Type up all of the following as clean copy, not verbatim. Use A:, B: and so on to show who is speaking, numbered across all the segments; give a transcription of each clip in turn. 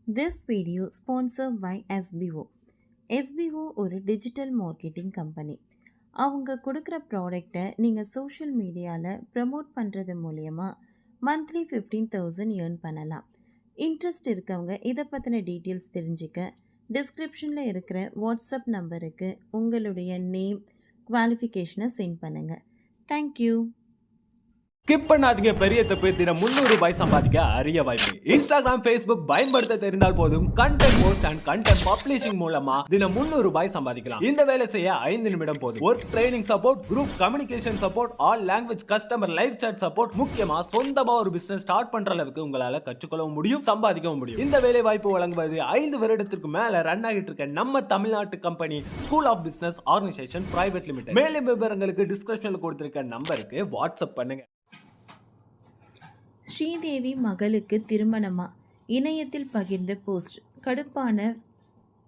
A: This video sponsored by SBO. SBO ஒரு digital marketing company. அவங்க கொடுக்குற ப்ராடக்டை நீங்கள் சோஷியல் மீடியாவில் ப்ரமோட் பண்ணுறது மூலயமா மந்த்லி 15,000 ஏர்ன் பண்ணலாம். இன்ட்ரெஸ்ட் இருக்கவங்க இதை பற்றின டீட்டெயில்ஸ் தெரிஞ்சுக்க டிஸ்கிரிப்ஷனில் இருக்கிற வாட்ஸ்அப் நம்பருக்கு உங்களுடைய நேம் குவாலிஃபிகேஷனை சென்ட் பண்ணுங்கள். தேங்க்யூ.
B: ஸ்கிப் பண்ணாதீங்க, பெரிய தப்பு. தினம் 300 ரூபாய் சம்பாதிக்க அரிய வாய்ப்பு. இன்ஸ்டாகிராம், ஃபேஸ்புக் பயன்படுத்த தெரிந்தால் போதும். Content post and content publishing மூலமா தினம் 300 ரூபாய் சம்பாதிக்கலாம். இந்த வேலை செய்ய 5 நிமிடம் போதும். Work training support, group communication support, all language customer live chat support, முக்கியமா சொந்தமா ஒரு பிசினஸ் ஸ்டார்ட் பண்ற அளவுக்கு உங்களால கற்றுக்கொள்ளவும் முடியும், சம்பாதிக்கவும் முடியும். இந்த வேலை வாய்ப்பு வழங்குவது 5 வருடத்திற்கு மேல ரன் ஆகிட்டு இருக்க நம்ம தமிழ்நாட்டு company school of business organisation private limited. மேலும் விவரங்களுக்கு டிஸ்கிரிப்ஷன்ல கொடுத்திருக்க நம்பருக்கு வாட்ஸ்அப் பண்ணுங்க.
A: ஸ்ரீதேவி மகளுக்கு திருமணமா? இணையத்தில் பகிர்ந்த போஸ்ட் கடுப்பான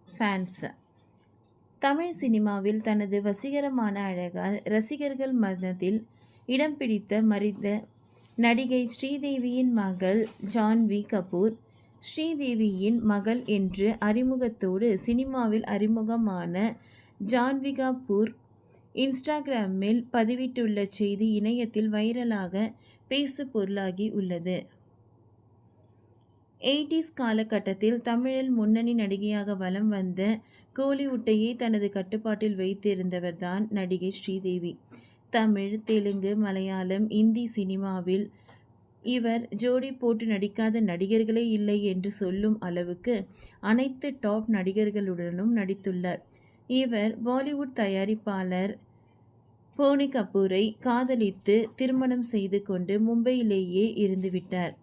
A: ஃபேன்ஸ். தமிழ் சினிமாவில் தனது வசீகரமான அழகால் ரசிகர்கள் மனதில் இடம் பிடித்த மறைந்த நடிகை ஸ்ரீதேவியின் மகள் ஜான்வி கபூர். ஸ்ரீதேவியின் மகள் என்று அறிமுகத்தோடு சினிமாவில் அறிமுகமான ஜான்வி கபூர் இன்ஸ்டாகிராமில் பதிவிட்டுள்ள செய்தி இணையத்தில் வைரலாக பேசு பொருளாகி உள்ளது. 80s காலகட்டத்தில் தமிழில் முன்னணி நடிகையாக வலம் வந்த கோலிவுட்டையே தனது கட்டுப்பாட்டில் வைத்திருந்தவர்தான் நடிகை ஸ்ரீதேவி. தமிழ், தெலுங்கு, மலையாளம், இந்தி சினிமாவில் இவர் ஜோடி போட்டு நடிக்காத நடிகர்களே இல்லை என்று சொல்லும் அளவுக்கு அனைத்து டாப் நடிகர்களுடனும் நடித்துள்ளார். இவர் பாலிவுட் தயாரிப்பாளர் போனி கபூரை காதலித்து திருமணம் செய்து கொண்டு மும்பையிலேயே இருந்துவிட்டார்.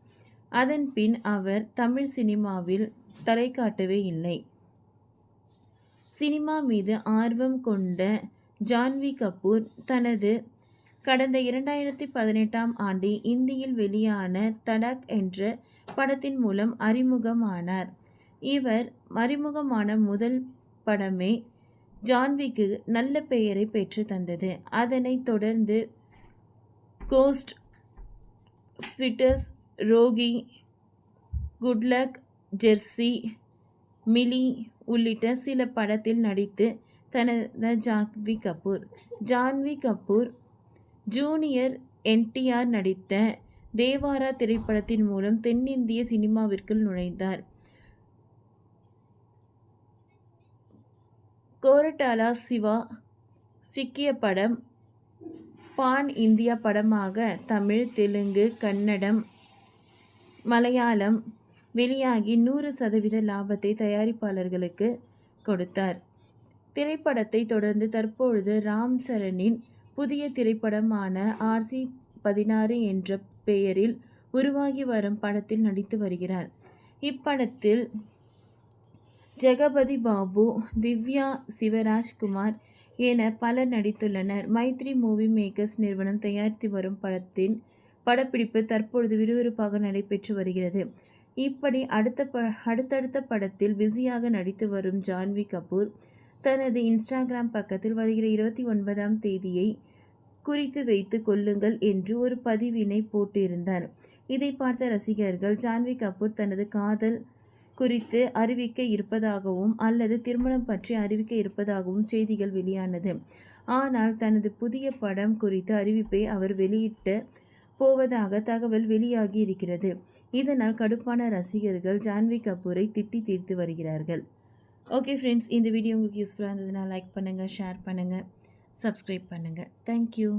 A: அதன் பின் அவர் தமிழ் சினிமாவில் தலை காட்டவே இல்லை. சினிமா மீது ஆர்வம் கொண்ட ஜான்வி கபூர் தனது கடந்த 2018ஆம் ஆண்டு இந்தியில் வெளியான தடாக் என்ற படத்தின் மூலம் அறிமுகமானார். இவர் அறிமுகமான முதல் படமே ஜான்விக்கு நல்ல பெயரை பெற்று தந்தது. அதனைத் தொடர்ந்து கோஸ்ட், ஸ்விட்டர்ஸ், ரோகி, குட்லக், ஜெர்சி, மிலி உள்ளிட்ட சில படத்தில் நடித்து தனது ஜான்வி கபூர் ஜூனியர் NTR நடித்த தேவாரா திரைப்படத்தின் மூலம் தென்னிந்திய சினிமாவிற்குள் நுழைந்தார். கோரட்டாலா சிவா சிக்கிய படம் பான் இந்தியா படமாக தமிழ், தெலுங்கு, கன்னடம், மலையாளம் வெளியாகி 100% லாபத்தை தயாரிப்பாளர்களுக்கு கொடுத்தார். திரைப்படத்தை தொடர்ந்து தற்பொழுது ராம் சரணின் புதிய திரைப்படமான RC16 என்ற பெயரில் உருவாகி வரும் படத்தில் நடித்து வருகிறார். இப்படத்தில் ஜெகபதி பாபு, திவ்யா, சிவராஜ்குமார் என பலர் நடித்துள்ளனர். மைத்ரி மூவி மேக்கர்ஸ் நிறுவனம் தயாரித்து வரும் படத்தின் படப்பிடிப்பு தற்பொழுது விறுவிறுப்பாக நடைபெற்று வருகிறது. இப்படி அடுத்தடுத்த படத்தில் பிஸியாக நடித்து வரும் ஜான்வி கபூர் தனது இன்ஸ்டாகிராம் பக்கத்தில் வருகிற 29ஆம் தேதியை குறித்து வைத்து கொள்ளுங்கள் என்று ஒரு பதிவினை போட்டிருந்தார். இதை பார்த்த ரசிகர்கள் ஜான்வி கபூர் தனது காதல் குறித்து அறிவிக்க இருப்பதாகவும் அல்லது திருமணம் பற்றி அறிவிக்க இருப்பதாகவும் செய்திகள் வெளியானது. ஆனால் தனது புதிய படம் குறித்த அறிவிப்பை அவர் வெளியிட்டு போவதாக தகவல் வெளியாகி இருக்கிறது. இதனால் கடுப்பான ரசிகர்கள் ஜான்வி கபூரை திட்டி தீர்த்து வருகிறார்கள். ஓகே ஃப்ரெண்ட்ஸ், இந்த வீடியோ உங்களுக்கு யூஸ்ஃபுல்லாக இருந்ததுன்னா லைக் பண்ணுங்கள், ஷேர் பண்ணுங்கள், சப்ஸ்கிரைப் பண்ணுங்கள். தேங்க்யூ.